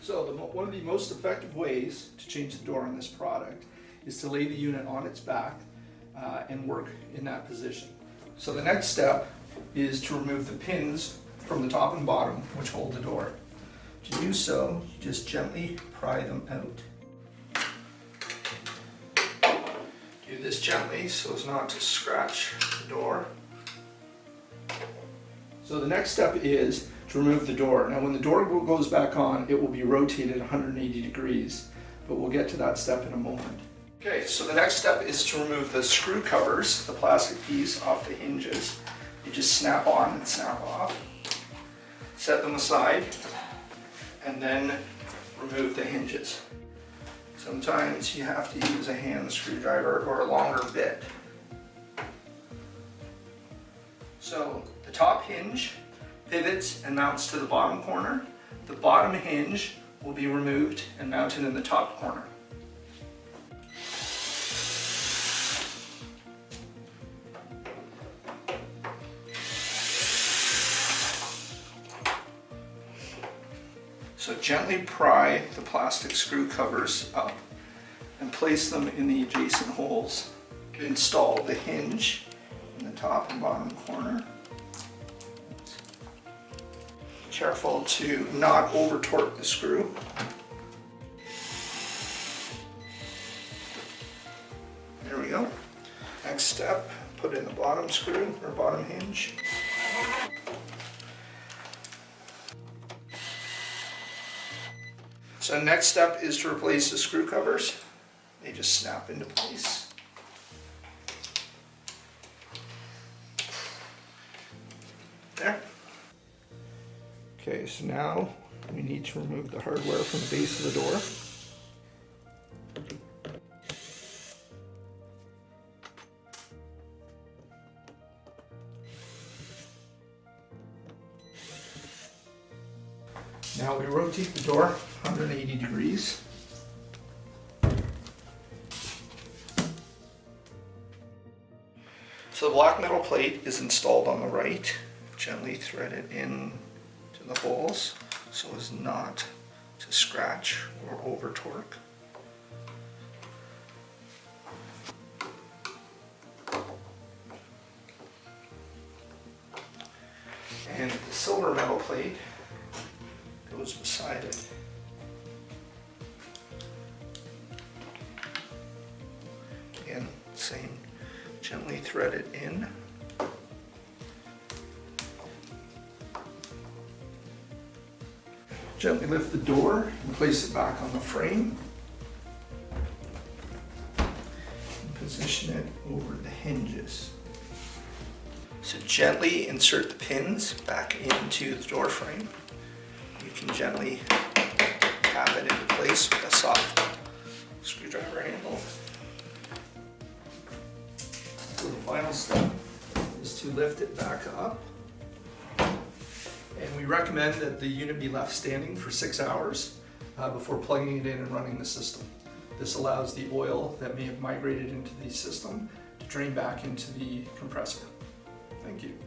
So one of the most effective ways to change the door on this product is to lay the unit on its back and work in that position. So the next step is to remove the pins from the top and bottom which hold the door. To do so, you just gently pry them out. Do this gently so as not to scratch the door. So the next step is to remove the door. Now when the door goes back on, it will be rotated 180 degrees, but we'll get to that step in a moment. Okay, so the next step is to remove the screw covers, the plastic piece, off the hinges. You just snap on and snap off. Set them aside, and then remove the hinges. Sometimes you have to use a hand screwdriver or a longer bit. So the top hinge pivots and mounts to the bottom corner. The bottom hinge will be removed and mounted in the top corner. So gently pry the plastic screw covers up and place them in the adjacent holes. Install the hinge in the top and bottom corner. Careful to not over torque the screw. There we go. Next step, put in the bottom screw or bottom hinge. So next step is to replace the screw covers. They just snap into place. There. Okay, so now we need to remove the hardware from the base of the door. Now we rotate the door 180 degrees. So the black metal plate is installed on the right. Gently thread it in to the holes so as not to scratch or over torque. And the silver metal plate goes beside it. Again, same, gently thread it in. Gently lift the door and place it back on the frame. And position it over the hinges. So gently insert the pins back into the door frame. You can gently tap it into place with a soft screwdriver handle. So the final step is to lift it back up. And we recommend that the unit be left standing for 6 hours before plugging it in and running the system. This allows the oil that may have migrated into the system to drain back into the compressor. Thank you.